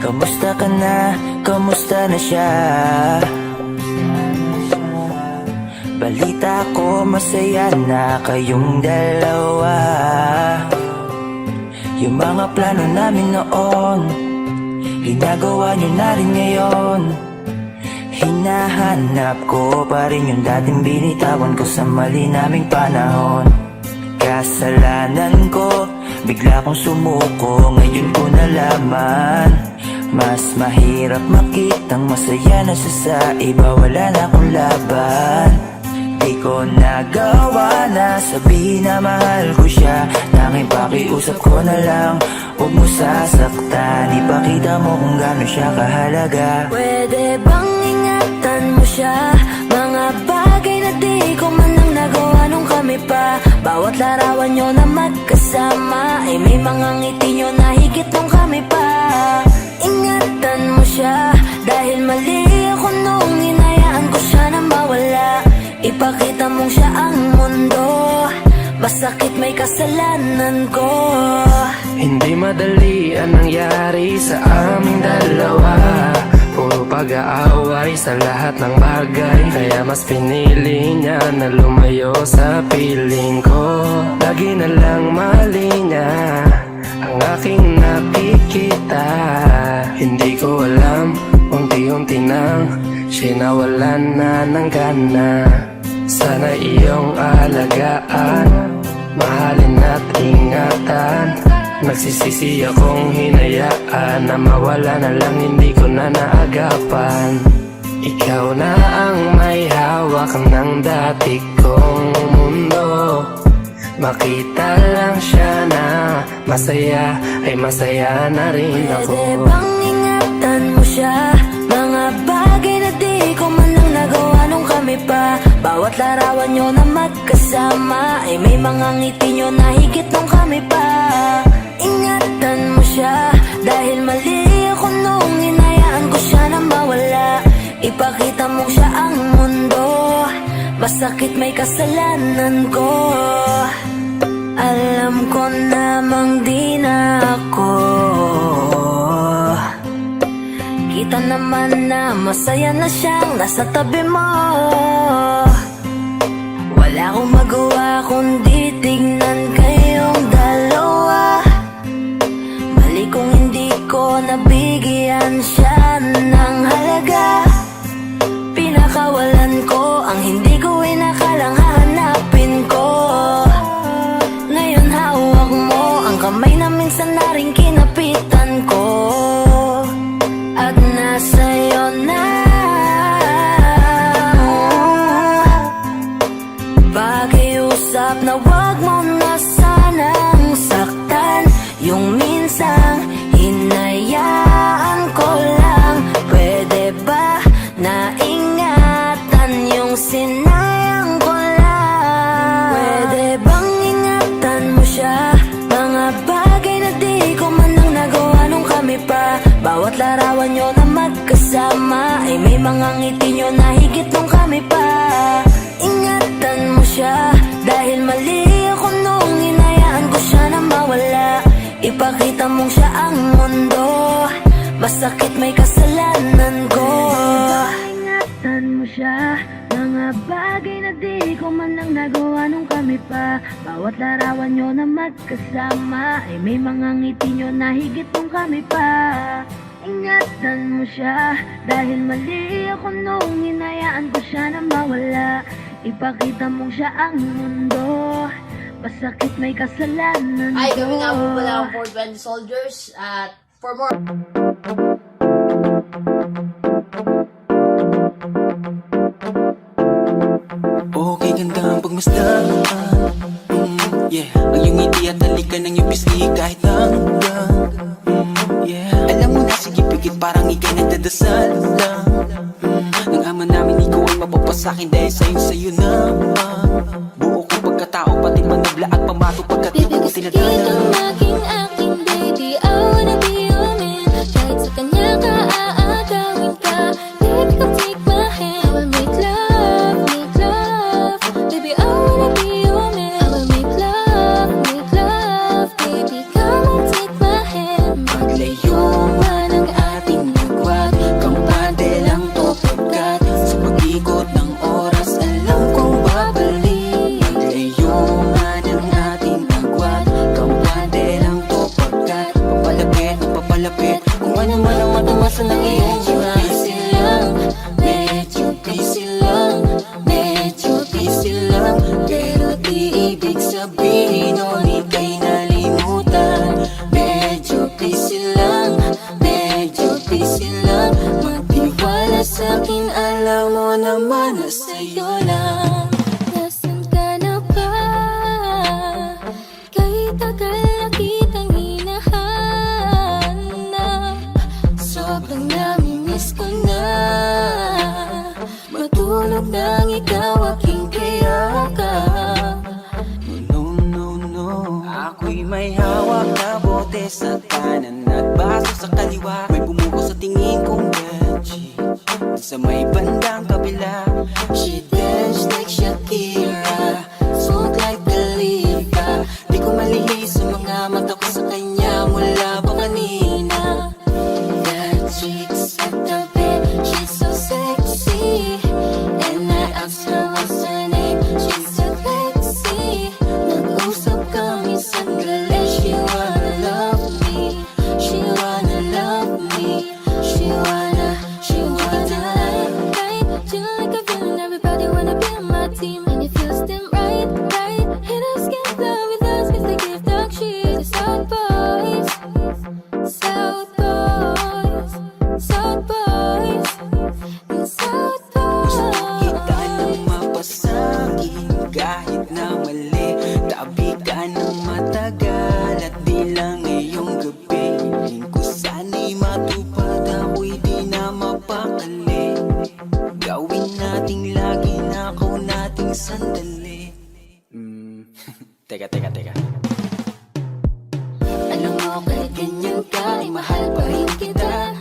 Kamusta ka na? Kamusta na siya? Balita ko masaya na kayong dalawa. Yung mga plano namin noon, ginagawa nyo na rin ngayon. Hinahanap ko pa rin yung dating binitawan ko sa mali naming panahon. Kasalanan ko, bigla kong sumuko, ngayon ko nalaman. Mas mahirap makitang masaya na siya sa iba, wala na akong laban. Di ko nagawa na sabihin na mahal ko siya. Tanging pakiusap ko na lang, huwag mo sasaktan. Ipakita mo kung gaano siya kahalaga. Pwede bang ingatan mo siya? Mga bagay na di ko man lang nagawa nung kami pa. Bawat larawan nyo na magkasama ay may mga ngiti nyo na higit nung kami pa. Ingatan mo siya dahil mali ako nung hinayaan ko siya na mawala. Ipakita mong siya ang mundo, masakit may kasalanan ko. Hindi madali ang nangyari sa aming dalawa. Puro pag-aaway sa lahat ng bagay, kaya mas pinili niya na lumayo sa piling ko. Lagi na lang mali niya ang aking nakikita. Hindi ko alam, unti-unti nang sinawalan na ng gana. Sana iyong alagaan, mahalin at ingatan. Nagsisisi akong hinayaan na mawala na lang, hindi ko na naagapan. Ikaw na ang may hawak ng dati kong mundo. Makita lang siya na masaya, ay masaya na rin ako. Pwede bang ingatan mo siya? Mga bagay na di ko man lang nagawa nung kami pa. Bawat larawan nyo na magkasama ay may mga ngiti nyo na higit nung kami pa. Ingatan mo siya dahil mali ako nung hinayaan ko siya na mawala. Ipakita mong siya ang mundo, masakit may kasalanan ko. Alam ko namang di na ako. Kita naman na masaya na siyang nasa tabi mo. Wala akong magawa kundi tignan kayong dalawa. Mali kung hindi ko nabigyan siya ng halaga. Pinakawalan ko ang hindi ko inakalang hahanapin ko. Ngayon hawak mo ang kamay na minsan na rin kinapitan ko. At nasa'yo na. Pakiusap na wag mo na sanang saktan. Yung minsang hinayaan ko lang. Pwede ba na ingatan yung sinayang ko lang? Pwede bang ingatan mo siya? Mga bagay na di ko man lang nagawa nung kami pa. Bawat larawan nyo na magkasama ay may mga ngiti nyo na higit nung kami pa. Ingatan mo siya dahil mali ako nung hinayaan ko siya na mawala. Ipakita mong siya ang mundo, masakit may kasalanan ko. Ingatan mo siya, mga bagay na di ko man lang nagawa nung kami pa. Bawat larawan nyo na magkasama ay may mga ngiti nyo na higit nung kami pa. Ingatan mo siya dahil mali ako nung hinayaan ko siya na mawala. Ipakita mong siya ang mundo, masakit may kasalanan ko. Hi, kami nga po pala ang 420 Soldiers at for more. Okay, ganda ang pagmasdan. Yeah, ang iyong ngiti at halikan ng iyong pisngi kahit hanggang yeah, alam mo na, sige pikit parang ikay nagdadasal lang. Nang ama namin ikaw ay mapapasakin dahil sa'yo na buo kong pagkatao, pati manabla at pamato pagkatao ko tinadala. Kitang maging aking baby, I wanna be your man. Kahit sa kanya ka aagawin ka, baby come take my hand. I will make love, baby I wanna be your man. I will make love, baby come and take my hand. Maglayo man ang ating sa'kin, alam mo naman na sa'yo lang. Nasaan ka na ba? Kahit tagal na kitang hinahanap, Sobrang namimiss ko na matulog nang ikaw aking kayakap. No, no, no. Ako'y may hawak na bote sa kanan at baso sa kaliwa. May bumuko sa tingin kong gadget sa may bandang kabila. She dance like Shakira, smooth like Khalifa. Di ko malihis sa mga mata ko sa kanya mula pa kanina. That chick sa tabi, she's so sexy, and I asked her what's her name. She said Lexi. Nag-usap kami sandali. She wanna love me, she wanna love me, she wanna right, chill like a villain. Everybody wanna be on my team, and it feels them right, right. Haters can't play with us 'cause they give dog shit. South boys, South boys, South boys, South Gusto boys. kita nang mapasangin kahit na mali. Tabi ka ng matagal at di lang ngayong gabi. Hiling ko sana'y matupad, ako'y di na mapakali. Gawin nating lagi, nakaw nating sandali. Teka. Alam mo kahit ganyan ka, ay mahal pa rin kita.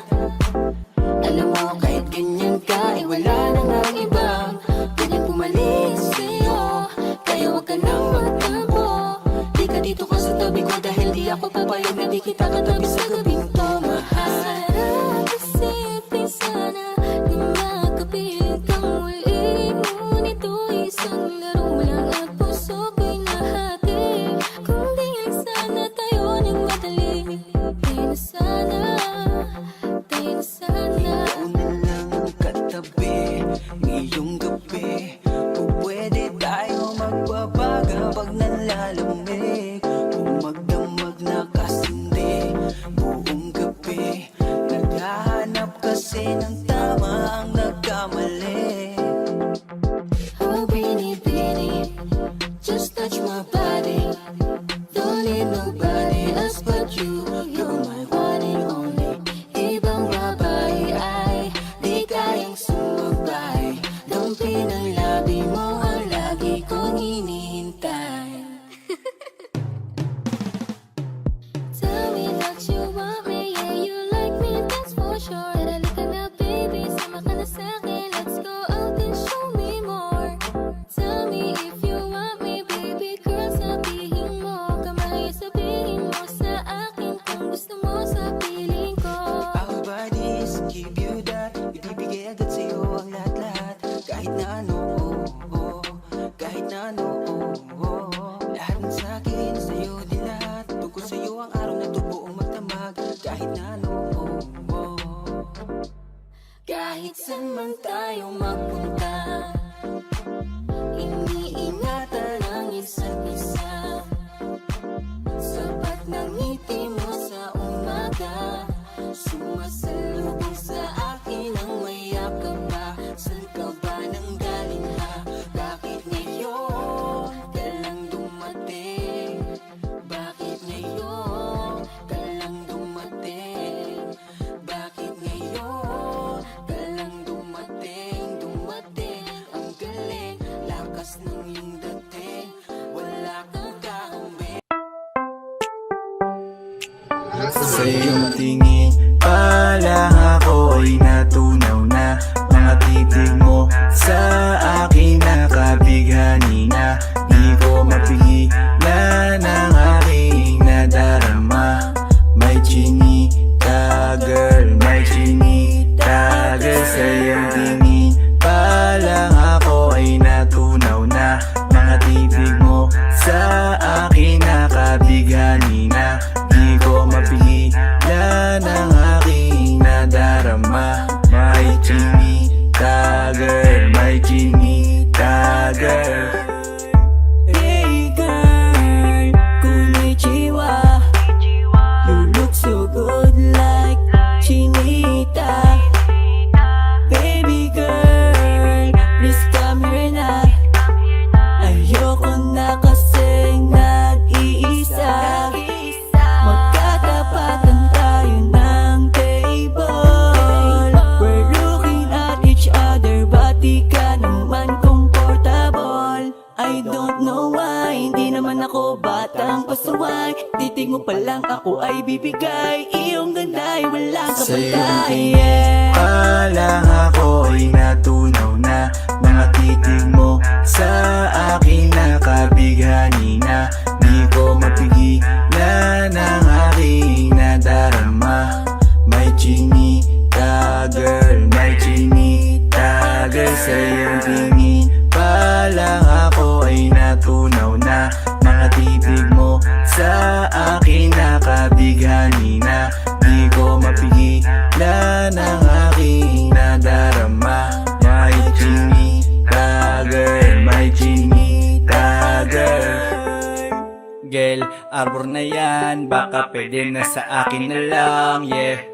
Alam mo kahit ganyan ka, ay wala na ngang ibang pwedeng pumalis sa'yo. Kaya wag ka nang magtampo, di ka dito ka sa tabi ko, dahil di ako papayag na di kita katabi sa gabing to, mahal. Sarap isipin sana di makapiling kang muli. Ngunit ito'y isang laro lang at puso ko'y nahati. Kung di lang sana tayo nagmadali, tayo na sana, tayo na sana. Ikaw na lang ang katabi ngayong gabi. Kung pwede tayo magbabaga pag nalalamig, kung magdamag na kasindi buong gabi. Naghahanap kasi ng tama ang nagkamali. Oh, bini, just touch my body. Don't need nobody else but you. You're my one and only. Ibang babae ay di kayang sumabay. Dampi ng labi mo ang lagi kong hinihintay. Tell me that you want me, yeah, you like me, that's for sure. Tara, look na, baby, sama ka na sa'kin. Let's go out and show me more. Tell me if you want me, baby girl, sabihin mo. Kamay sabihin mo sa akin kung gusto mo sa piling ko. Our bodies give you that. Ibibigay agad sa'yo ang lahat-lahat. Kahit na ano, kahit na ano, lahat ng sa'kin, sa'yo din lahat. Tungkol sa'yo ang araw na to buong magdamag. Kahit na ano, Kahit saan man tayo magpunta, iniingatan ang isa't isa. Sapat ng ngiti mo sa umaga, sumasalubong sa akin ang mayakap pa. Saan ka ba nang galing ha? Bakit ngayon ka lang dumating? Bakit ngayon ka lang dumating? Bakit ngayon ka lang dumating? Ang galing, lakas ng iyong dating, wala kang kakambi. Sa iyong tingin pa lang ako ay natunaw na. Mga titig mo sa akin nakabighani na. Di ko mapigilan ang aking nadarama. May chinita girl, may chinita girl. Sa iyong tingin pa lang ako ay natunaw na. Mga titig mo sa akin nakabighani na. Di ko mapigilan ang aking nadarama. May chinita girl, may chinita girl. Hey girl, konnichiwa. You look so good like Chinita. Baby I don't know why, hindi naman ako batang pasaway. Titig mo pa lang ako ay bibigay, iyong ganda ay walang kapatay. Yeah. Palang ako ay natunaw na, mga titig mo sa akin nakabighani na. Di ko mapigilan ang aking nadarama. May chinita girl, may chinita girl. Sa iyong tingin palang ako ay natunaw na, mga titig mo sa akin nakabighani na. Di ko mapigilan ang aking nadarama. May chinita girl, may chinita girl. Girl, arbor na yan, baka pwede na sa akin na lang, yeah.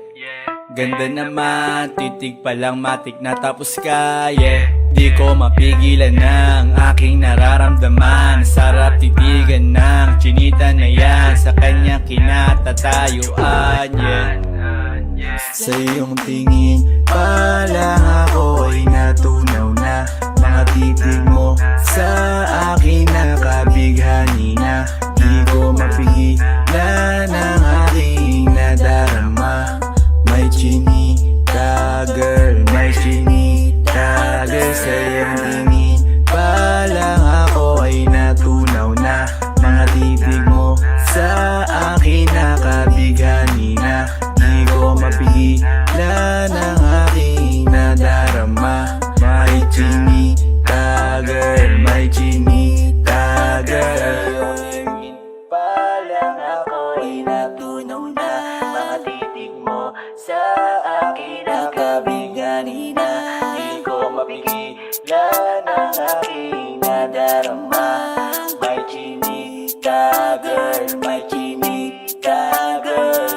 Ganda naman, titig pa lang matik na tapos ka, yeah. Di ko mapigilan ng aking nararamdaman. Sarap titigan ng chinita na yan, sa kanya kinatatayuan, yeah. Sa iyong tingin palang ako ay natunaw na, mga titig mo sa akin nakabighani na. Di ko mapigilan ang aking nadarama. May chinita girl, may chinita girl. Sa iyong tingin palang ako ay natunaw na, mga titig mo sa akin nakabighani na. Di ko mapigilan ang aking nadarama. May chinita girl, may chinita girl. Palang ako ay natunaw na, mga titig mo sa akin nakabighani na. Di ko mapigilan ang aking nadarama. May chinita girl, may chinita girl.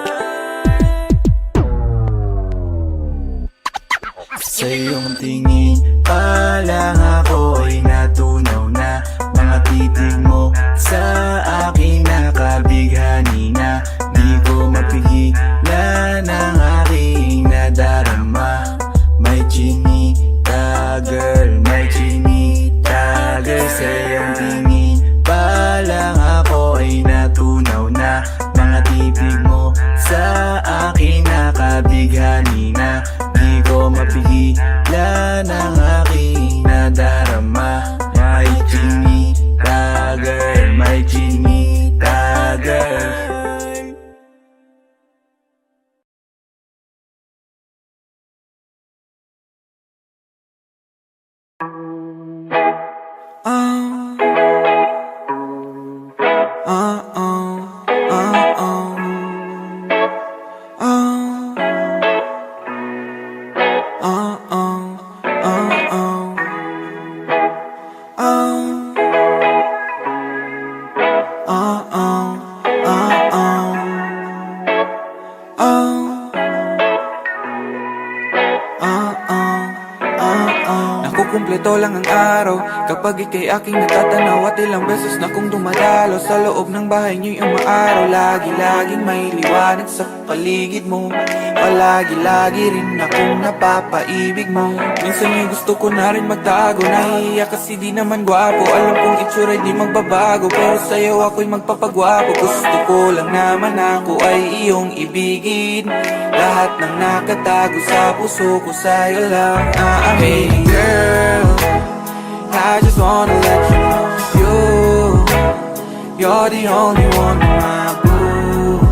Sa iyong tingin palang ako ay natunaw na, mga titig mo sa akin nakabighani na. Di ko mapigilan ang aking nadarama. May chinita girl, may chinita girl. Sa iyong tingin palang ako ay natunaw na, mga titig mo sa akin nakabighani na. Di ko mapigilan ang aking nadarama. May chinita girl, may chinita girl. Nakukumpleto lang ang araw kapag ika'y aking natatanaw. At ilang beses na kong dumadalo sa loob ng bahay niyo'y umaaraw. Lagi-laging may liwanag sa paligid mo, palagi-lagi rin akong napapaibig mo. Minsan may gusto ko na rin magtago, nahihiya kasi di naman gwapo. Alam kong itsura'y di magbabago, pero sa'yo ako'y magpapagwapo. Gusto ko lang naman ako ay iyong ibigin, lahat ng nakatago sa puso ko sa'yo lang aamin. Hey girl, I just wanna let you know, you're the only one in my blue.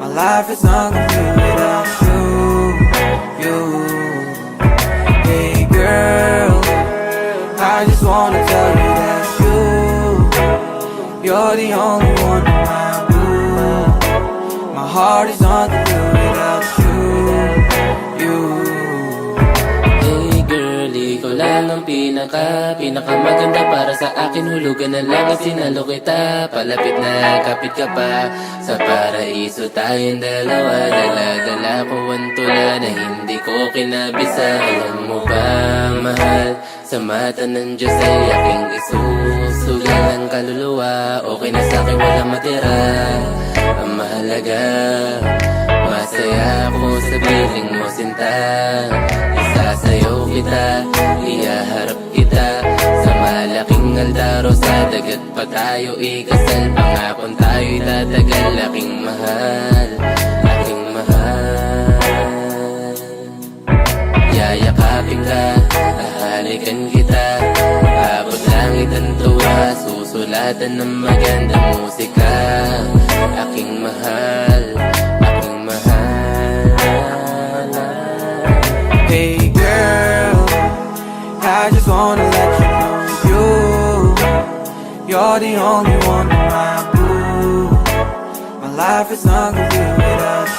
My life is not complete without you. Hey girl, I just wanna tell you that you're the only one in my blue. My heart is not complete without you. Hey girl, ikaw lang ang pinakamaganda para sa akin. Hulugan na lang at sinalo kita. Palapit na, kapit ka pa. Sa paraiso tayong dalawa. Dala-dala ko ang tula na hindi ko kinabisa. Alam mo ba, mahal, sa mata ng Diyos ay aking isusugal ang kaluluwa. Okay na sa'kin, walang matira. Ang mahalaga, masaya ako sa piling mo, sinta. Isasayaw kita, iyaharap kita sa Laking aldaro sa dagat pa tayo ikasal. Pangakon tayo'y tatagal. Aking mahal, aking mahal. Yayakapin ka, hahalikan kita. Abot langit ang tuwa, susulatan ng magandang musika. Aking mahal, aking mahal. Hey girl, I just wanna let you know you're the only one in my blue. My life is not complete without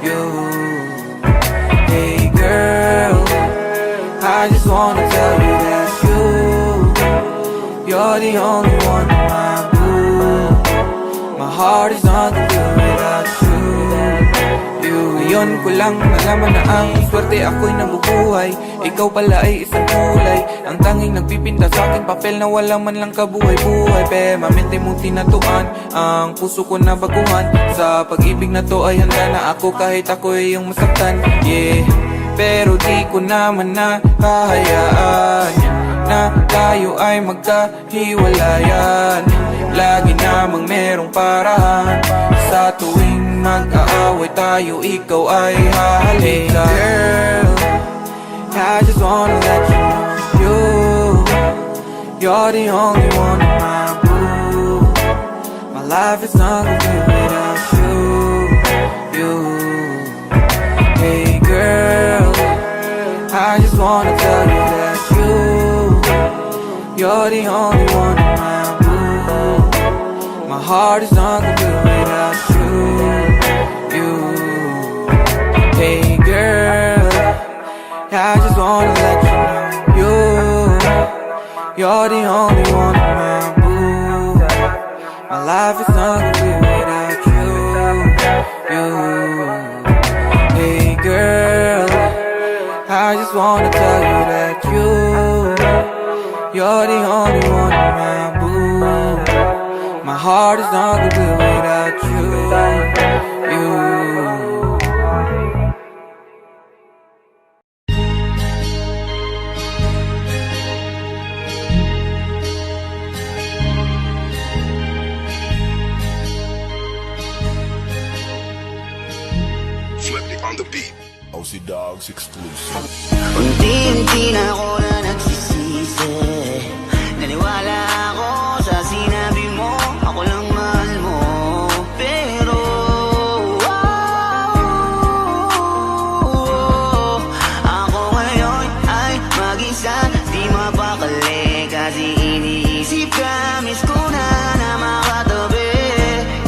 you. Hey girl, I just wanna tell you that you're the only one in my blue. My heart is not complete without you. Ngayon ko lang nalaman na ang swerte ako'y nabubuhay. Ikaw pala ay isang kulay, ang tanging nagpipinta sa akin papel na wala man lang kabuhay-buhay. Permanente mong tinatuan, ang puso ko na baguhan. Sa pag-ibig na to ay handa na ako kahit ako ay iyong masaktan. Yeah, pero di ko naman na hahayaan na tayo ay magkahiwalayan. Lagi namang merong parahan, sa tuwing mag-aaway tayo, ikaw ay hahalikan. Hey girl, I just wanna let you know you're the only one in my blue. My life is not complete without you. Hey girl, I just wanna tell you that you're the only one in my blue. My heart is not complete without you. Hey girl, I just wanna let you know you're the only one in my blue. My life is not complete without you. Hey girl, I just wanna tell you that you're the only one in my blue. My heart is not complete without you. Flipping on the beat. OC Dogs exclusive. Unti-unti na ako na nagsisisi. Naniwala ako sa sinabi mo, ako lang mahal mo. Pero ako ngayon ay mag-isa, di mapakali. Kasi iniisip ka, miss ko na makatabi.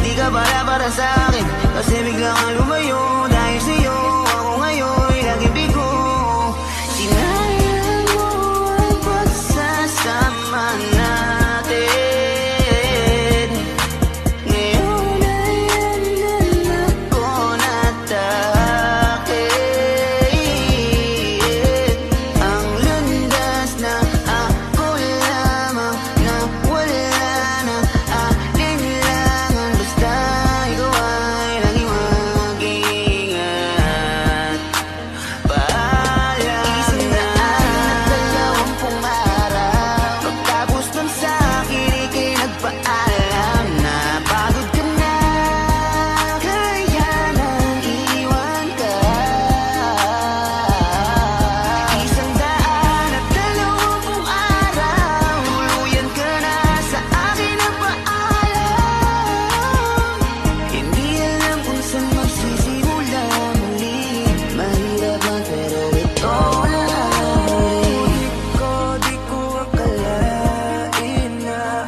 Di ka para sa akin, kasi bigla kang lumayo. Dahil sa'yo, ako ngayon laging bigo. Sinayang mo ang pagsasama natin. Ngayon ay andun ako natakit. Ang landas na ako lamang na wala ng alinlangan. Basta ikaw ay laging mag-ingat. Paalam na dalawang araw. Pagtapos nun sa akin, ika'y nagpaalam na pagod ka na, kaya nang iwan ka. 120 araw, tuluyan ka na sa akin ang paalam. Hindi alam kung saan magsisimula muli. Mahirap man pero ito na huli. Di ko akalain na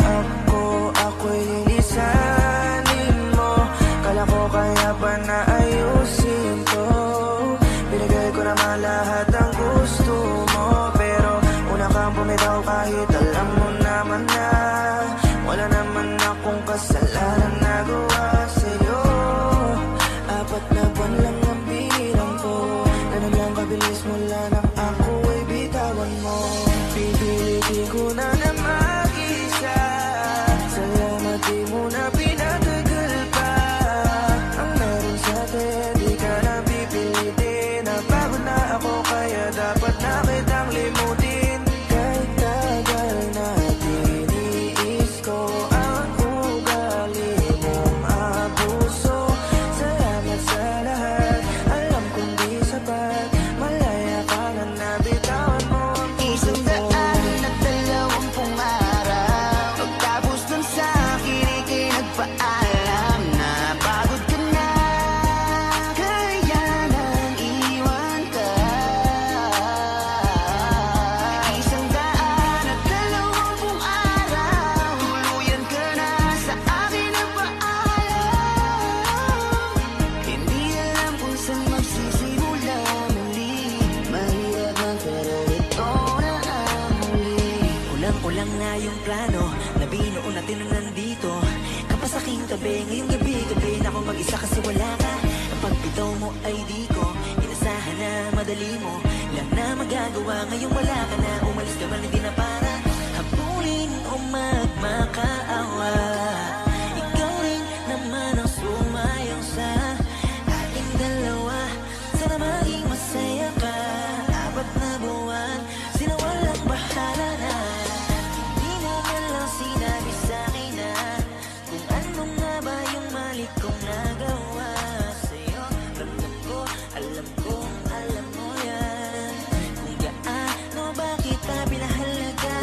ako'y lilisanin mo. Kala ko kaya ba na ayusin to. Binigay ko naman lahat ang gusto mo. Pero una kang bumitaw kahit alam mo naman na wala naman akong kasalanan nagawa sa'yo. 4 na buwan lang ang binilang ko. Ganun lang kabilis mula nang ako ay bitawan mo. Pipilitin ko na na mag-isa. Salamat di mo na pinatagal pa. Ang meron sa atin, di ka na pipilitin. Napagod na ako kaya dapat na kitang limutin. Kahit tagal lang na yung plano na binuo natin nung nandito ka pa sa aking tabi. Ngayong gabi na ako mag-isa kasi wala ka. Ang pagbitaw mo ay di ko inasahan na madali mo lang na magagawa. Ngayong wala ka na, umalis ka man hindi na para habulin o magmakaawa. Ikaw rin naman ang sumayang sa ating dalawa. Sana maging masaya ka. 4 na buwan, sila walang bahala na. Hindi mo man lang sinabi sa'kin na kung ano nga ba yung mali kong nagawa sa'yo. Ramdam ko, alam kong alam mo yan. Kung gaano ba kita pinahalaga.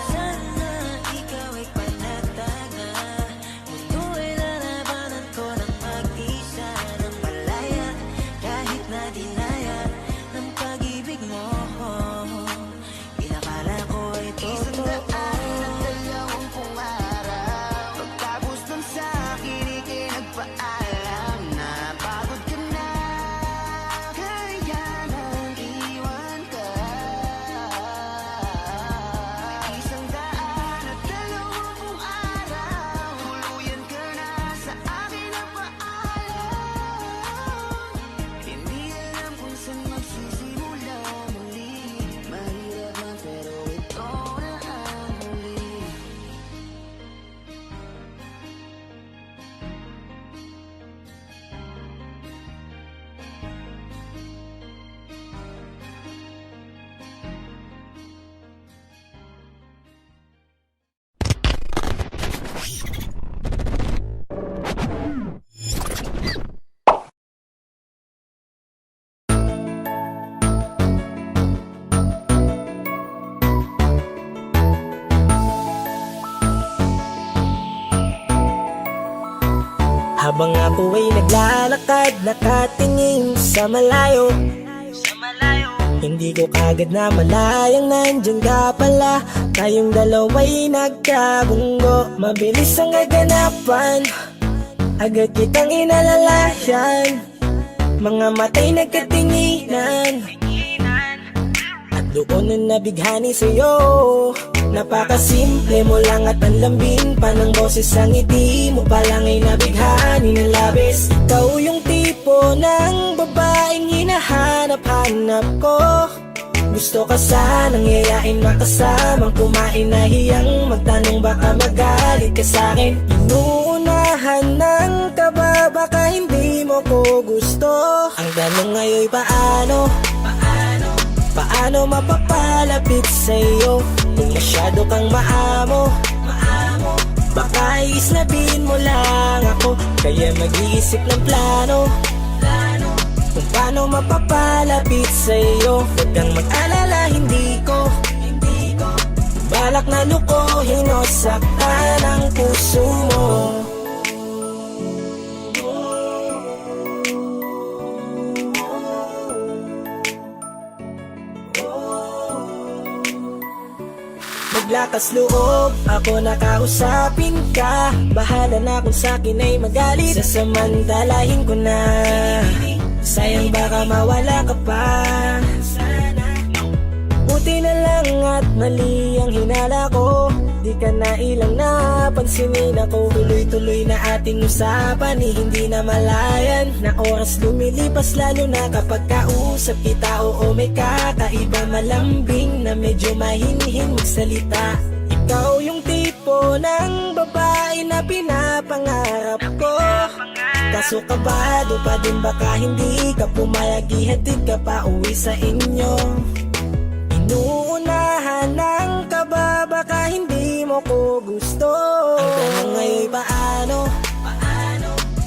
Sana ikaw ay panatag na. Mundo ay lalabanan ko ng mag-isa ng malaya. Kahit na dinaya ng pag-ibig mo, inakala ko ay totoo. Dalawang araw pagtapos ng sa'kin, ika'y nagpaalam na pagod ka na, kaya nang iwan ka. 120 araw, tuluyan ka na sa akin na paalam. Hindi alam kung saan magsisimula muli. Mahirap man pero ito na ang huli. Habang ako ay naglalakad, nakatingin sa malayo, hindi ko kagad na malayang nandyan ka pala. Tayong dalawa'y nagkabunggo, mabilis ang kaganapan, agad kitang inalalayan. Mga matay nagkatinginan, at doon na nabighani sa'yo. Napakasimple mo lang at ang lambing pa ng boses. Ang ngiti mo pa lang ay nabighani ng labis. Ikaw yung tipo ng babaeng hinahanap-hanap ko. Gusto ka sanang yayain, makasamang kumain, nahiyang magtanong baka magalit ka sa'kin. Inuunahan ng kaba, baka hindi mo ko gusto. Ang tanong ngayon paano? Paano mapapalapit sa'yo kung masyado kang maamo? Baka islabin mo lang ako, kaya mag-iisip ng plano kung paano mapapalapit sa'yo. Huwag kang mag-alala, hindi ko balak na lukuhin o saktan ang puso mo. Maglakas loob, ako nakausapin ka. Bahala na kung sa'kin ay magalit, sasamantalahin ko na. Sayang baka mawala ka pa. Buti na lang at mali ang hinala ko, di ka na ilang napansinin ako. Tuloy-tuloy na ating usapan, hindi na malayan. Na oras lumilipas lalo na kapag kausap kita. Oo, may kakaiba, malambing na medyo mahinhin magsalita. Ikaw yung tipo ng babae na pinapangarap ko. Kaso kabado pa din, baka hindi ka pumayag, ihatid ka pa uwi sa inyo. Inuunahan ng kaba, baka hindi mo ko gusto. Ang tanong ngayon paano?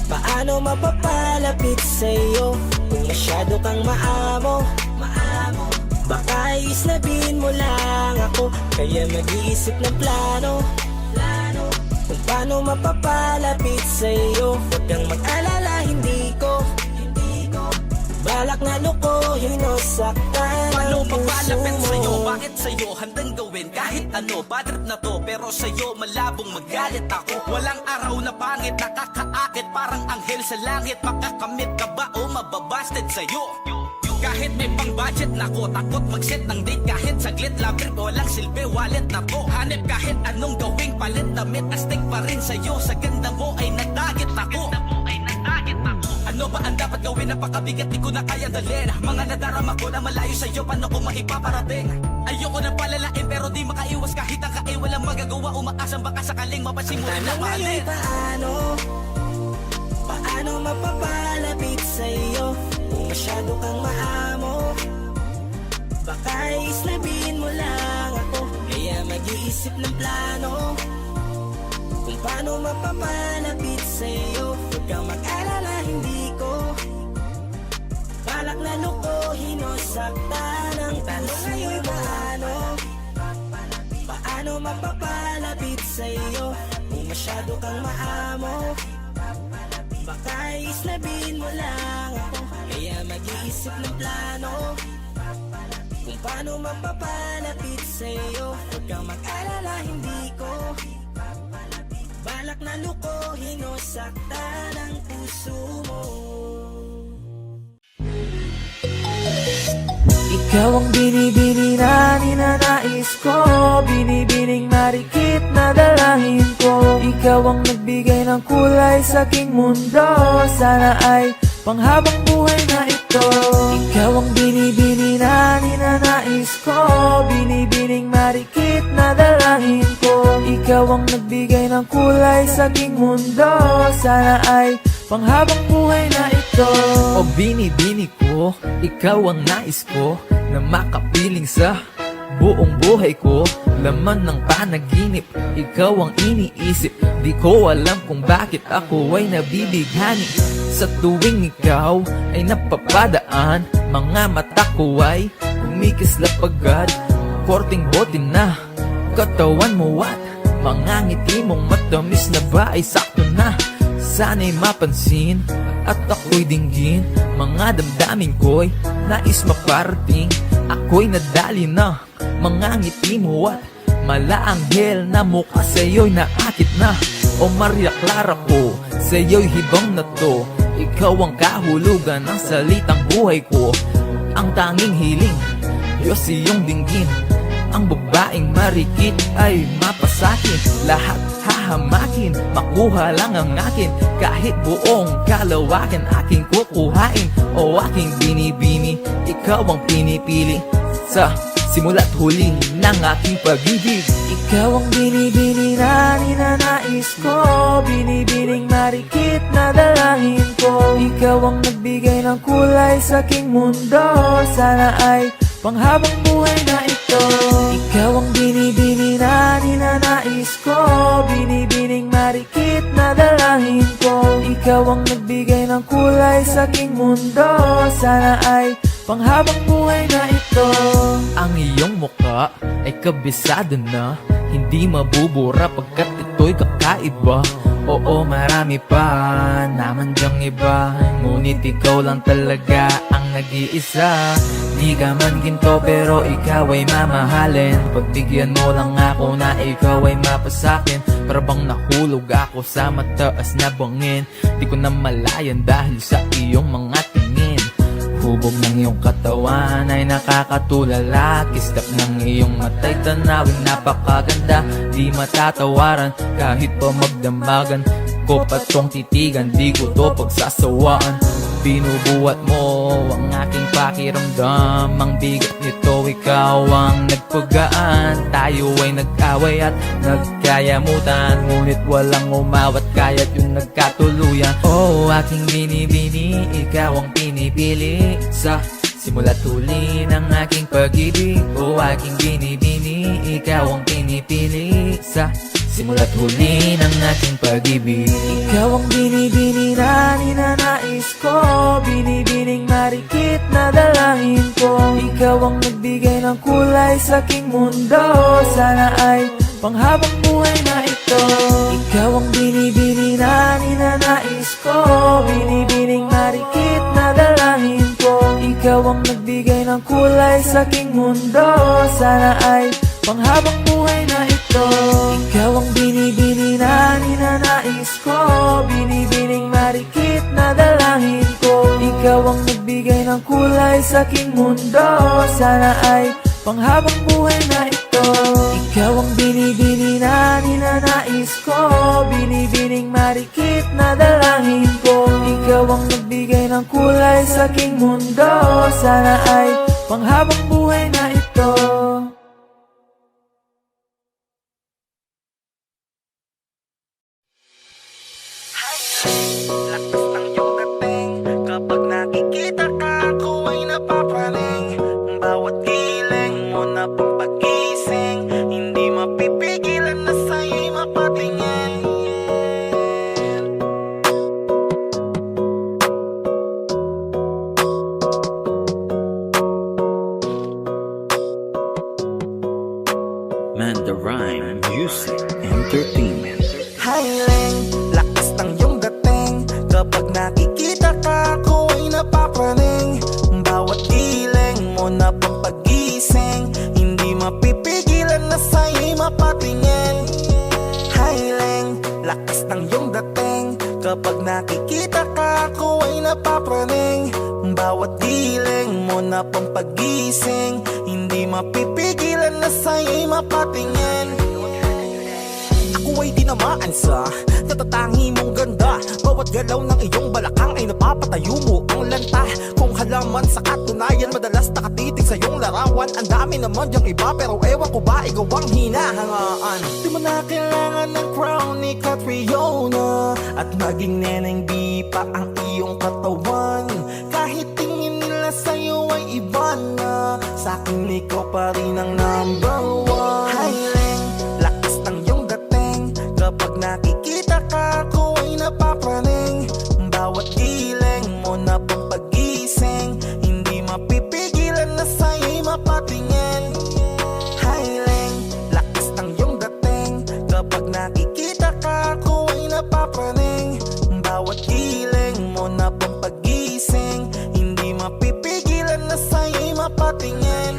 Paano mapapalapit sa'yo kung masyado kang maamo? Baka islabin mo lang ako, kaya mag-iisip ng plano kung paano mapapalapit sa'yo. Huwag kang mag-alala, hindi ko balak na lukuhin o saktan ang puso mo. Bakit sa'yo handang gawin kahit ano? Bad trip na to pero sa'yo malabong magalit ako. Walang araw na pangit, nakakaakit parang anghel sa langit. Makakamit ka ba o mababasted sa'yo? Kahit may pang budget na ko, takot mag-set ng date. Kahit saglit, love trip, walang silbi, wallet na to. Hanip kahit anong gawing palit, damit astig pa rin sa'yo. Sa ganda mo ay nagdagit ako. Ano ba ang dapat gawin? Napakabigat, di ko na kayang dalhin. Mga nadarama ko na malayo sa'yo, paano ko maipaparating? Ayoko na palalain pero di makaiwas kahit ang kain. Walang magagawa, umaasang baka sakaling mapasimulan na mahalin. Paano mapapalapit sa'yo kung masyado kang maamo? Baka islabin mo lang ako, kaya mag-iisip ng plano kung paano mapapalapit sa'yo. Huwag kang mag-alala, hindi ko balak na lukuhin o saktan. Ang tanong ngayon paano mapapalapit sa'yo kung masyado kang maamo? Baka islabin mo lang ako, kaya mag-iisip ng plano kung paano mapapalapit sa'yo. Huwag kang mag-alala, hindi ko balak na lukuhin o saktan ang puso mo. Ikaw ang binibini na ninanais ko, binibining marikit na dalangin ko. Ikaw ang nagbigay ng kulay sa aking mundo, sana ay panghabang buhay na ito. Ikaw ang binibini na ninanais ko, binibining marikit na dalangin ko. Ikaw ang nagbigay ng kulay sa aking mundo, sana ay panghabang buhay na ito. O binibini ko, ikaw ang nais ko na makapiling sa buong buhay ko. Laman ng panaginip, ikaw ang iniisip. Di ko alam kung bakit ako ay nabibighani. Sa tuwing ikaw ay napapadaan, mga mata ko ay kumikislap agad. Korting bote na katawan mo at mga ngiti mong matamis na ba ay sakto na. Sana'y mapansin at ako'y dinggin, mga damdamin ko'y nais maparating. Ako'y nadali na mga ngiti mo at malaanghel na mukha sa'yo'y naakit na. O Maria Clara ko, sa'yo'y hibang na to. Ikaw ang kahulugan ng salitang buhay ko. Ang tanging hiling, Diyos iyong dinggin. Ang babaeng marikit ay mapasakin. Lahat hahamakin, makuha lang ang akin. Kahit buong kalawakan aking kukuhain. O aking binibini, ikaw ang pinipili. Sa simula't huli ng aking pag-ibig. Ikaw ang binibini na ninanais ko, binibining marikit na dalangin ko. Ikaw ang nagbigay ng kulay sa aking mundo, sana ay panghabang buhay na ito. Ikaw ang binibini na ninanais ko, binibining marikit na dalangin ko. Ikaw ang nagbigay ng kulay sa aking mundo, sana ay panghabang buhay na ito. Ang iyong muka ay kabisado na, hindi mabubura pagkat ito'y kakaiba. Oo, marami pa naman dyang iba, ngunit ikaw lang talaga ang nag-iisa. Di ka man ginto pero ikaw ay mamahalin. Pagbigyan mo lang ako na ikaw ay mapasakin. Parang nahulog ako sa mataas na bangin. Di ko na malayan dahil sa iyong mga tingin. Hubog ng iyong katawan ay nakakatulala. Kislap ng iyong matay tanawin napakaganda. Di matatawaran kahit pa magdamagan ko pa tong titigan, di ko to pagsasawaan. Binubuhat mo ang aking pakiramdam. Ang bigat nito, ikaw ang nagpagaan. Tayo ay nag-away at nagkayamutan, ngunit walang umawat kaya't yung nagkatuluyan. Oh, aking binibini, ikaw ang pinipili. Sa simula't huli ng aking pag-ibig. Oh, aking binibini, ikaw ang pinipili. Sa simula't huli ng aking pag-ibig. Ikaw ang binibini na ninanais ko, binibining marikit na dalangin ko. Ikaw ang nagbigay ng kulay sa aking mundo, sana ay panghabang buhay na ito. Ikaw ang binibini na ninanais ko, binibining marikit na dalangin ko. Ikaw ang nagbigay ng kulay sa aking mundo, sana ay panghabang buhay na ito. Ikaw ang binibini na ninanais ko, binibining marikit na dalangin ko. Ikaw ang nagbigay ng ng kulay sa aking mundo. Sana ay panghabang buhay na ito. Ikaw ang binibini na ninanais ko, binibining marikit na dalangin ko. Ikaw ang nagbigay ng kulay sa aking mundo. Sana ay panghabang buhay na ito. Lakas ng iyong dating, kapag nakikita ka ako ay napapraning. Bawat giling mo na pang pagising, hindi mapipigilan na sa'yo'y mapatingin. Mandarine Music Entertainment. Hiling, lakas ng iyong dating, kapag nakikita ka ako ay napapraning. Bawat giling mo na pang pagising, hindi mapipigilan na sa'yo'y mapatingin. Hiling, lakas ng iyong dating, kapag nakikita ka ako ay napapraning. Bawat giling mo na pang pagising, hindi mapipigilan na sa'yo'y mapatingin. Ako ay tinamaan sa natatangi mong ganda. Bawat galaw ng iyong balakang ay napapatayo mo ang lanta. Kung halaman sa katunayan, madalas nakatitig sa iyong larawan. Ang dami naman diyang iba, pero ewan ko ba ikaw ang hinahangaan. Di mo na kailangan ng crown ni Catriona, at maging neneng di pa ang iyong katawan. Kahit tingin nila sa'yo ay iba na, sa'kin ikaw pa rin ang number one. Hiling, lakas ng iyong dating, kapag nakikita ka ako ay napapraning. Bawat giling mo na pang pagising, hindi mapipigilan na sa'yo'y mapatingin. Hiling, lakas ng iyong dating, kapag nakikita ka ako ay napapraning. Bawat giling mo na pang pagising, hindi mapipigilan na sa'yo'y mapatingin.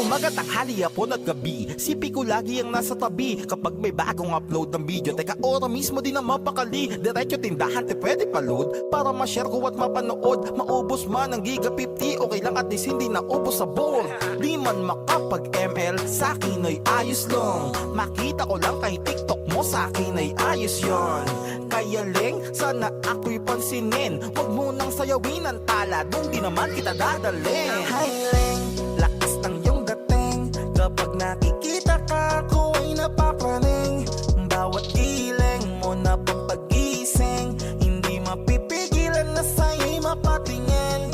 Umaga, tanghali, hapon at gabi, sipi ko lagi ang nasa tabi. Kapag may bagong upload ng video, teka ora mismo din na mapakali. Diretso tindahan, te pwede pa-load, para ma-share ko at mapanood. Maubos man ang giga 50, okay lang at least hindi naubos sa board. Di man makapag ML, sa'kin ay ayos lang. Makita ko lang kay TikTok mo, sa'kin ay ayos yon. Kaya Leng, sana ako'y pansinin. Huwag mo nang sayawin ang tala, dun di naman kita dadalhin. Hi Leng, lakas ng iyong dating, kapag nakikita ka ako ay napapraning. Bawat giling mo na pang pagising, hindi mapipigilan na sa'yo'y mapatingin.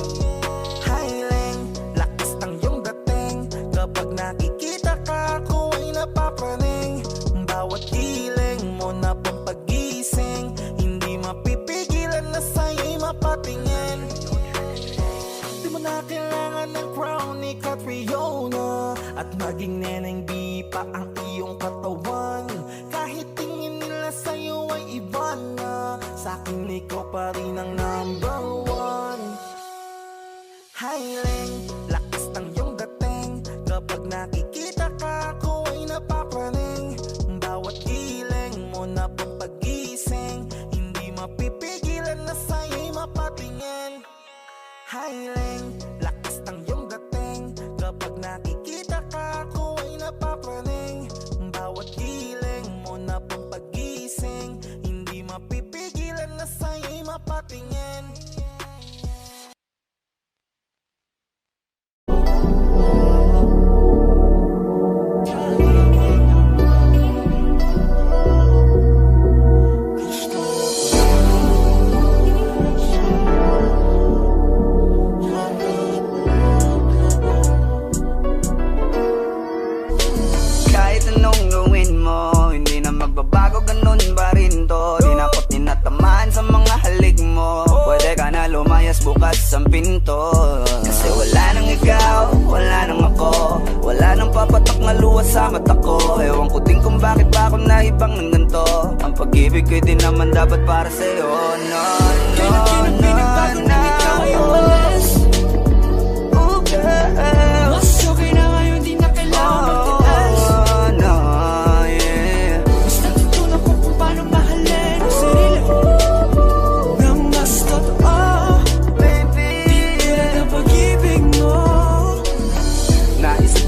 Hiling, lakas ng iyong dating, kapag nakikita ka ako ay napapraning. Bawat giling mo na pang pagising, hindi mapipigilan na sa'yo'y mapatingin. Di mo na kailangan ng crown ni Catriona, at maging neneng di pa ang iyong katawan. Kahit tingin nila sa'yo ay iba na, sa'kin ikaw pa rin ang number one. Hiling, lakas ng iyong dating, kapag nakikita ka ako ay napapraning. Bawat giling mo na pang pagising, hindi mapipigilan na sa'yo'y mapatingin. Hiling, lakas ng iyong dating, kapag nakikita ka ako ay napapraning. Bawat giling mo na pang pagising, hindi mapipigilan na sa'yo'y mapatingin. Kahit anong gawin mo, hindi na magbabago, ganun pa rin to. Di na ako tinatamaan sa mga halik mo. Pwede ka na lumayas, bukas ang pinto. Kasi wala nang ikaw, wala nang ako, wala nang papatak na luha sa mata ko. Ewan ko din kung bakit ba ako naibang ng ganito. Ang pag-ibig ko'y di naman dapat para sa'yo. No, no, no, no. Oh girl, Mas okay na ngayon, di na kailangan magtiis. oh no, yeah. Basta tutunan ko kung paano mahalin ang sarili nang mas totoo. Baby, Di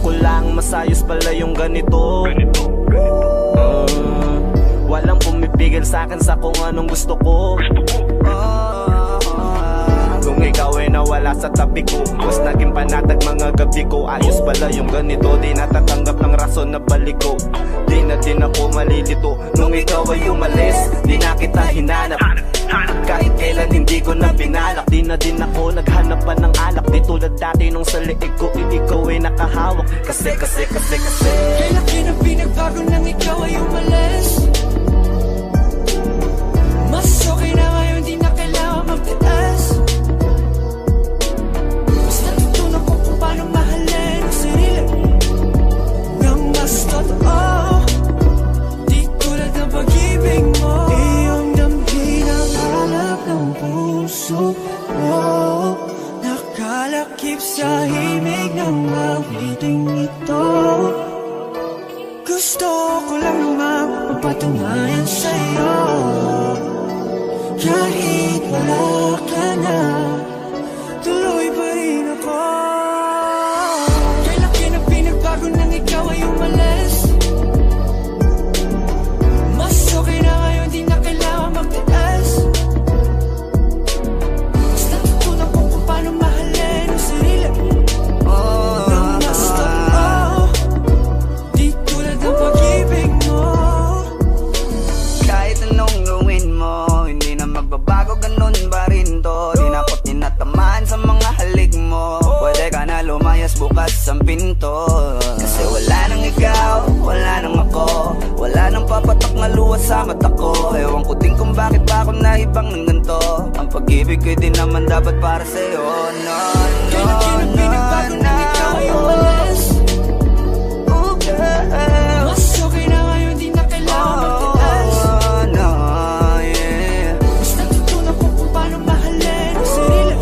ko lang masayos pala yung ganito. Walang pumipigil sa'kin sa kung anong gusto ko. Kung ikaw ay nawala sa tabi ko, mas naging panatag mga gabi ko. Ayos pala yung ganito, di natatanggap ng rason na balik ko. Di na din ako malilito nung ikaw ay umalis. Di na kita hinanap, kahit kailan hindi ko na pinalak. Di na din ako naghanap pa ng alak. Di tulad dati nung sa liig ko, ikaw ay nakahawak. Kasi Kailan na pinagbago nang ikaw ay umalis? Mas okay na ngayon, di na kailangan magtiis. Mas natutunan ko kung paano mahalin ang sarili nang mas totoo. Di tulad ng pag-ibig mo. Iyong damhin ang hanap ng puso mo. Nakalakip sa himig ng awiting ito. Gusto ko lang naman mapatunayan sa'yo. Kahit wala ka na, tuloy pa rin ako. Kailan na pinagbago nang ikaw ay umalis? Mas okay na ngayon, di na kailangan magtiis. Mas natutunan ko kung paano mahalin ang sarili nang mas totoo. Di tulad ng pag-ibig mo. Kahit anong gawin mo, hindi na magbabago, ganun pa rin to. Di na ako tinatamaan sa mga halik mo. Pwede ka na lumayas, bukas ang pinto. Kasi wala nang ikaw, wala nang ako. Wala nang papatak na luwas sa mata ko. Ewan ko din kung bakit pa ako naibang ng ganito. Ang pag-ibig ko din naman dapat para sa'yo. Kailan pinagbago nang ikaw ay umalis? Mas okay na ngayon, di na kailangan magtiis. Mas natutunan ko kung paano mahalin ang sarili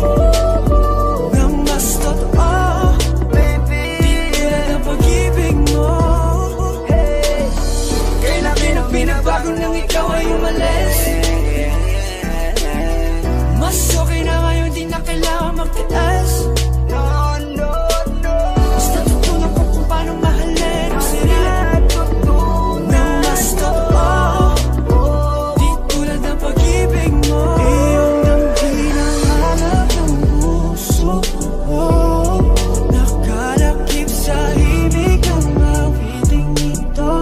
nang mas totoo. Di tulad ng pag-ibig mo. Kailan pinagbago nang ikaw ay umalis? Mas okay na ngayon, di na kailangan magtiis. Mas natutunan ko kung paano mahalin ang sarili nang mas totoo. Di tulad ng pag-ibig mo. Iyong damhin ang hanap ng puso ko. Nakalakip sa himig ng awiting ito.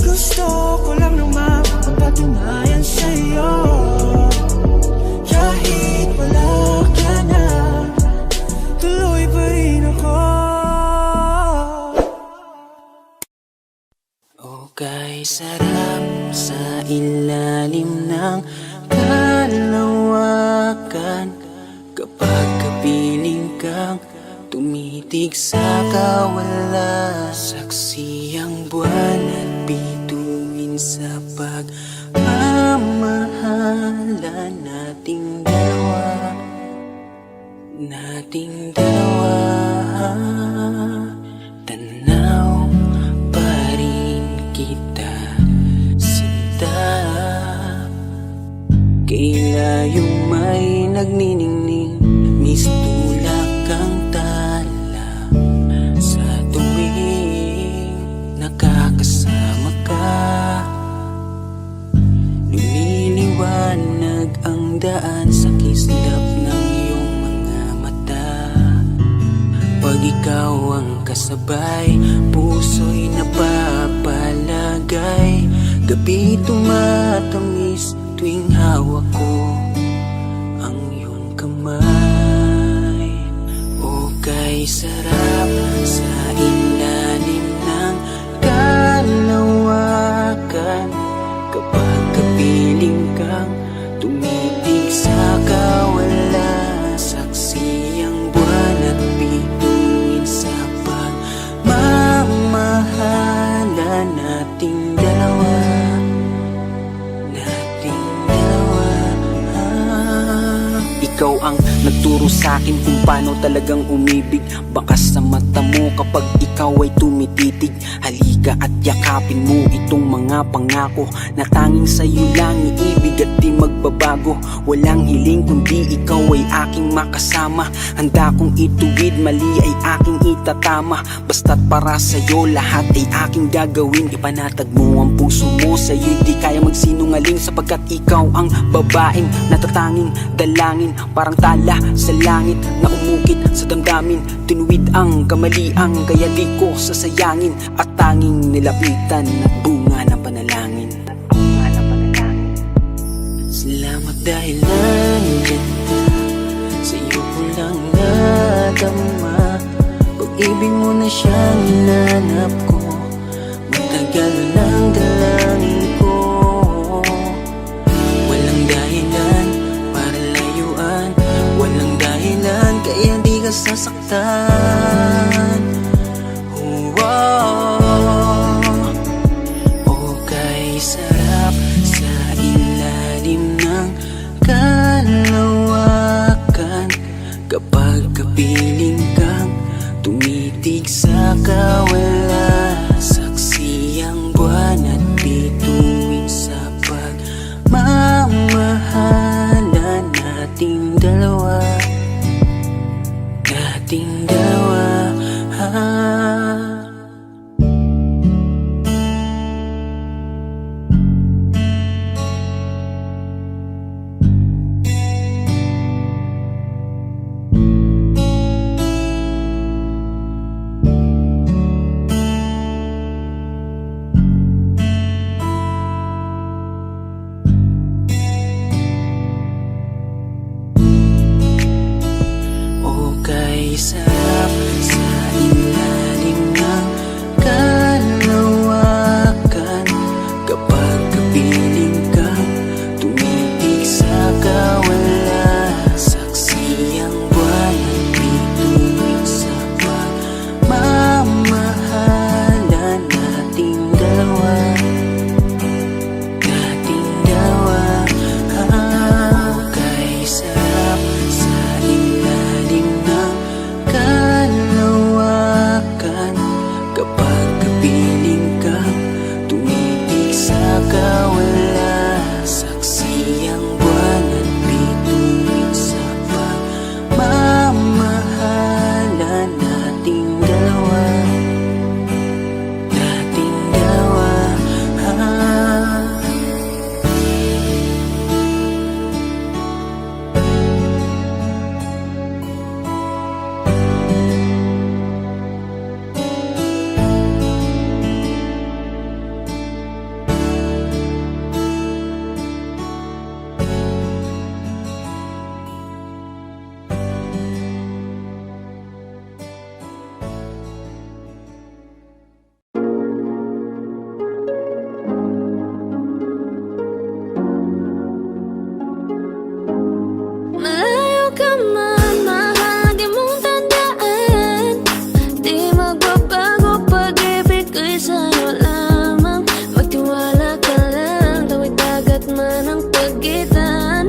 Gusto ko lang naman mapatunayan sa'yo. Kahit wala ka na, tuloy pa rin ako. Okay, sarap sa ilalim ng kalawakan. Kapag kapiling kang tumitig sa kawala. Saksi ang buwan at bituin sa pagmamahala nating dalawa. Tanaw pa rin kita sinta. Kailayong may nagniningning, mistulak ang tala. Sa tuwing nakakasama ka, lumiliwanag ang daan sa kislap ng iyong mga mata. Pag ikaw ang kasabay, puso'y napapalagay. Gabi tumatamis tuwing hawak ko ang iyong kamay. O kay sarap sa ilalim ng kalawakan. Kapag kapiling kang tumitig sa kawala. Saksi ang buwan at bituin sa pagmamahala nating dalawa. Ikaw ang nagturo Nagturo sa'kin kung paano talagang umibig. Bakas sa mata mo kapag ikaw ay tumititig. Halika at yakapin mo itong mga pangako na tanging sa'yo lang iibig at di magbabago. Walang hiling kundi ikaw ay aking makasama. Handa kong ituwid, mali ay aking itatama. Basta't para sa'yo lahat ay aking gagawin. Ipanatag mo ang puso mo, sa'yo'y di kaya magsinungaling. Sapagkat ikaw ang babaeng natatanging dalangin. Parang tala sa langit na umukit sa damdamin. Tinuwid ang kamaliang kaya di ko sasayangin. At tanging nilapitan at bunga ng panalangin. Salamat dahil nandiyan ka. Sa'yo ko lang nadama. Pag-ibig mo na siyang hinanap ko. Matagal ng dalangin ko. Walang dahilan para layuan. Walang dahilan kaya di ka sasaktan. Okay, sarap sa ilalim ng kalawakan. Kapag kapiling kang tumitig sa kawalan. Saksi ang buwan at bituin sa pagmamahalan nating dalawa. Nating dalawa. Okay, sarap sa ilalim ng kalawakan. Kapag kapiling kang tumitig sa kawalan. Saksi ang buwan at bituin sa pagmamahalan nating dalawa. Nating dalawa. Okay, sarap sa ilalim ng kalawakan. Kapag kapiling kang tumitig sa kawalan. Saksi ang buwan at bituin sa pagmamahalan nating dalawa. Nating dalawa. Malayo ka man, mahal, di mong tandaan. Di magbabago, pag-ibig ko'y sa'yo lamang. Magtiwala ka lang, tawid dagat man ang pagitan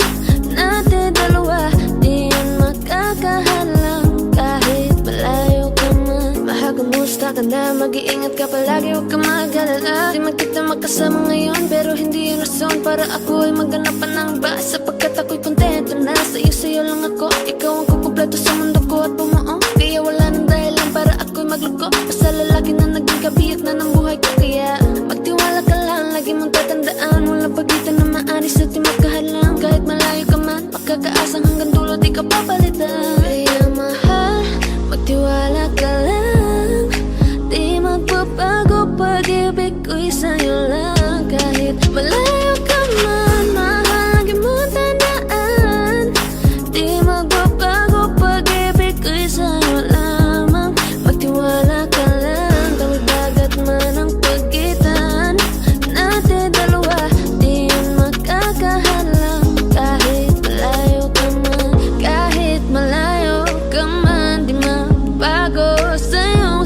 natin dalawa, di yan makakahalang. Kahit malayo ka man, mahal, kumusta ka na? Mag-iingat ka palagi, huwag ka mag-alala. Di man kita makasama ngayon, pero hindi yun rason para ako ay maghanap pa ng iba. Sapagkat ako'y kontento na sa'yo lang ako. Ikaw ang kukumpleto sa mundo ko at bumuo. Kaya wala nang dahilan para ako'y magluko. Basta lalaki na naging kabiyak na ng buhay ko. Kaya magtiwala ka lang, lagi mong tatandaan. Walang pagitan na maanis at di magkahalang. Kahit malayo ka man, makakaasang hanggang dulo di ka papalitan. Kaya mahal, magtiwala ka lang. Di magbabago, pag-ibig ko'y sa'yo lang. Kahit malayo ka man, mahal, lagi mong tandaan. Di magbabago, pag-ibig ko'y sa'yo lamang. Magtiwala ka lang, tawid dagat man ang pagitan natin dalawa, di yan makakahalang. Kahit malayo ka man, kahit malayo ka man, di magbago. Sa'yo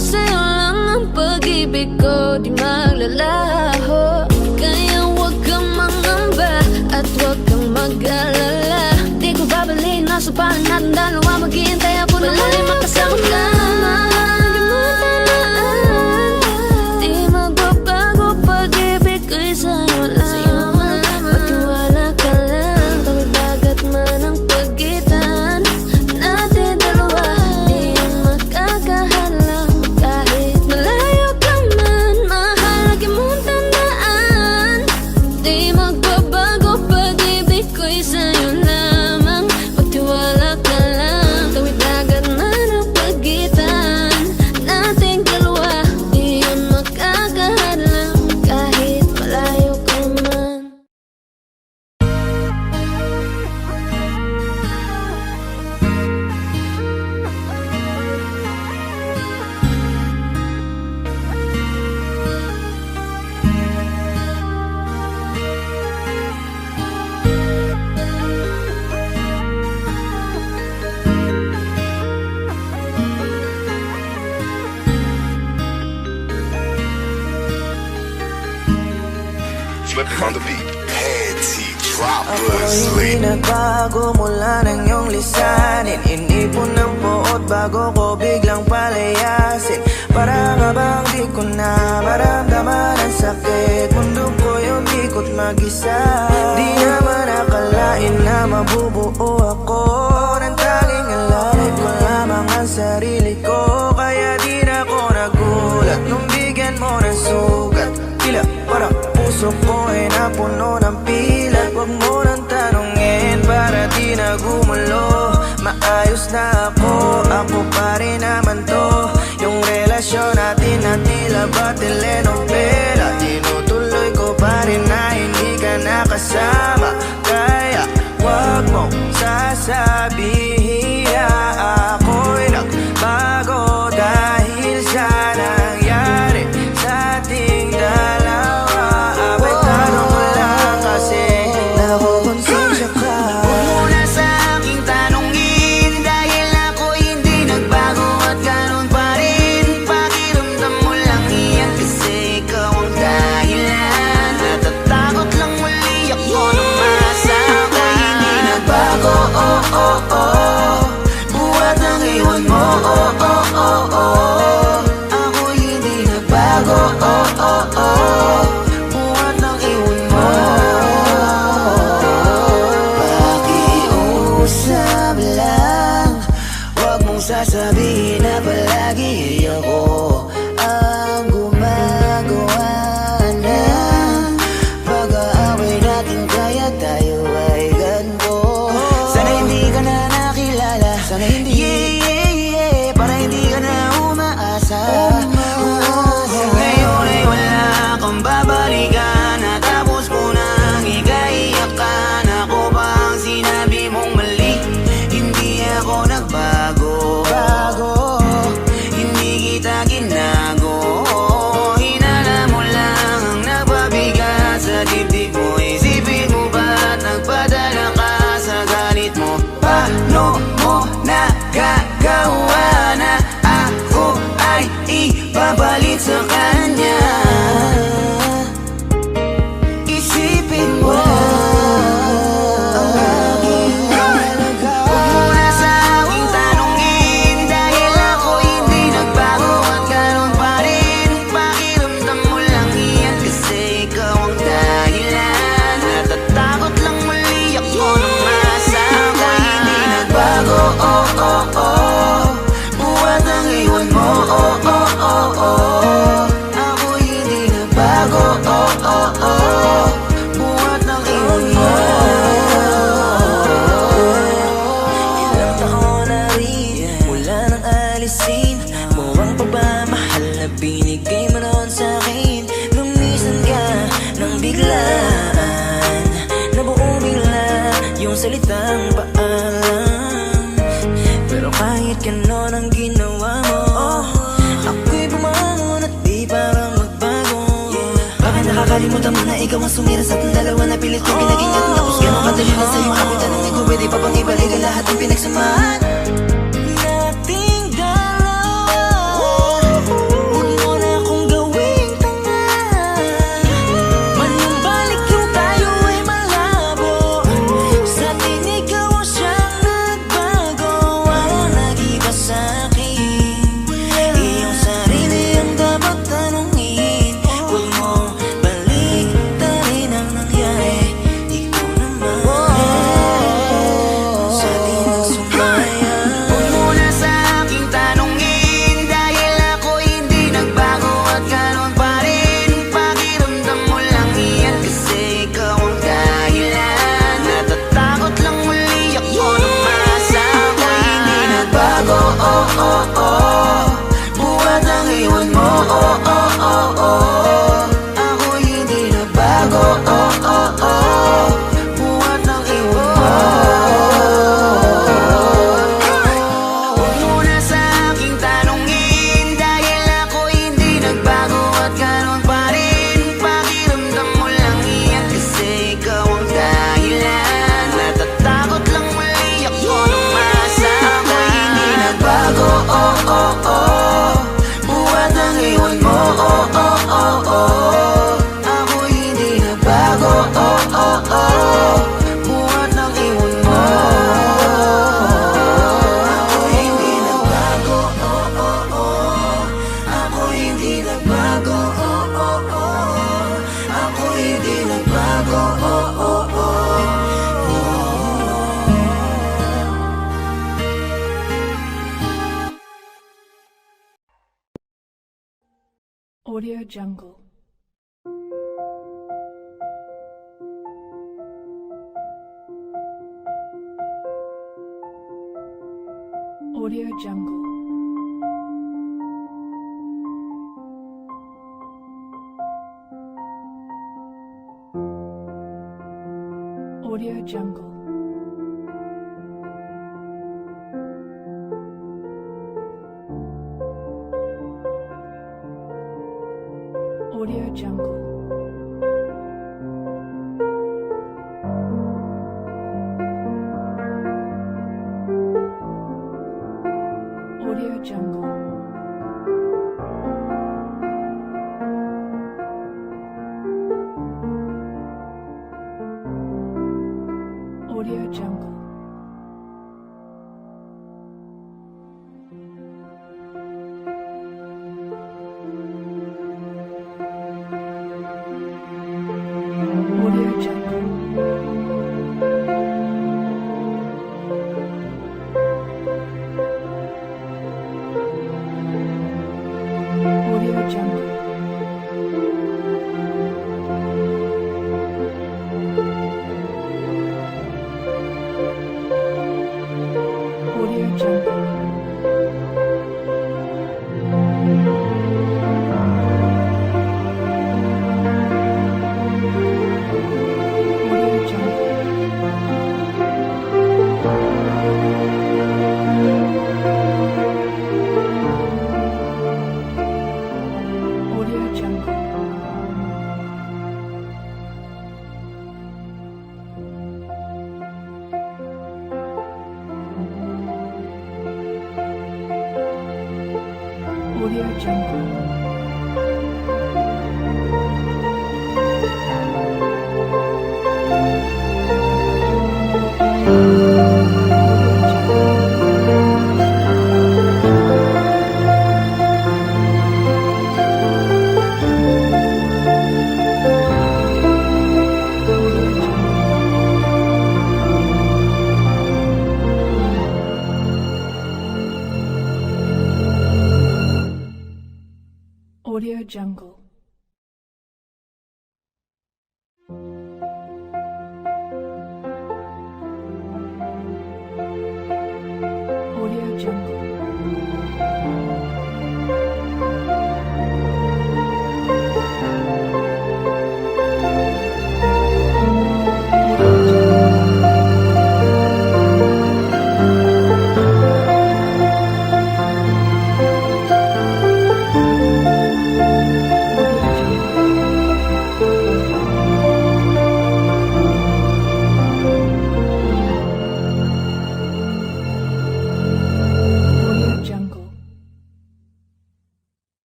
lang ang pag-ibig ko, di maglalaho. Kaya huwag kang mangamba at huwag kang mag-alala. Di ko babalik na Sumpahan natin dalawa, maghihintay ako na muli makasama ka. Di magbabago pag-ibig ko'y sa'yo lang. Magtiwala ka lang, tawid dagat man ang pagitan natin dalawa. Di yan magkakahalang kahit malayo ka man. Mahal, lagi mong tandaan, di magbabago pag-ibig ko'y sa'yo lamang. Magtiwala ka lang, tawid dagat man ang pagitan nating dalawa. Di yan magkakahalang kahit malayo ka man. Flipping on the beat. Panty droppers. Ako'y hindi nagbago mula ng iyong lisanin. Inipon ng buot bago ko biglang palayasin. Para ka bang di ko na maramdaman ang sakit. Mundo ko yung ikot mag-isa. Di naman akalain na mabubuo ako ng tanging alalay ko lamang ang sarili ko. Kaya di na ako nagulat nung bigyan mo ng sugat. Tila parang puso ko ay napuno ng pilat. Huwag mo nang tanungin para di na gumulo. Maayos na ako pa rin naman to. Yung relasyon natin na tila ba telenovela. Tinutuloy ko pa rin na hindi ka nakasama. Kaya huwag mong sasabihin na ako'y nagbago dahil sa nangyari sa ating dalawa. Abay tanong mo lang kasi nakukonsensya ka. Huwag mo na sa aking tanongin dahil ako'y hindi nagbago at ganun pa rin. Pakiramdam mo lang iyan kasi ikaw ang dahilan. Natatakot lang muli ako nung masama. Ako'y hindi nagbago, oh oh oh. Buhat ng iwan mo, oh oh oh oh. Ako'y hindi nagbago, oh oh oh. Buhat ng iwan mo. Pakiusap lang, huwag mong sasabihin na palagi ako ang gumagawa ng pag-aaway natin. Kaya tayo ay ganito. Sana hindi ka na nakilala. Sana hindi, para hindi ka na umaasa. Ngayon ay wala kang babalikan. Natapos mo nang ikaiyakan. Ako ba ang sinabi mong mali? Hindi ako nagbago. Hindi kita ginago. Hinala mo lang ang nagpabigat sa dibdib mo. Isipin mo ba't nagpadala ka sa galit mo? Paano mo nagagawa na ako ay ipapalit sa kanya? Isipin mo ang aking halaga. Huwag mo na sa aking tanongin dahil ako hindi nagbago at ganun pa rin. Pakiramdam mo lang iyan kasi ikaw ang dahilan. Natatakot lang muli ako nung masama. Ako'y hindi nagbago, oh oh oh. Buhat ang iwan mo, oh oh oh oh. Ako'y hindi nagbago, oh oh oh. Buhat ang iwan mo. Ilang taon na rin mula nang alisin mo ang pagmamahal na binigay mo noon sa'kin. Lumisan ka nang biglaan, nabuo bigla yung salitang paalam. Pero kahit ganon ang ginawa mo, ako'y bumangon at di parang magbago. Bakit nakakalimutan mo na ikaw ang sumira sa ating dalawa? Na pilit ko pinagingat, tapos ganon kadali na sa'yo. Ako tanongin ko, pwede pa bang ibalik ang lahat ng pinagsamahan nating dalawa? Huwag mo na akong gawing tanga. Manumbalik yung tayo ay malabo. Sa atin ikaw ang siyang nagbago. Audio Jungle. Audio Jungle. Audio Jungle. Audio Jungle. Audio Jungle. Audio Jungle. Audio Jungle. Audio Jungle. Audio Jungle. Audio Jungle. Audio Jungle. Audio Jungle. Audio Jungle.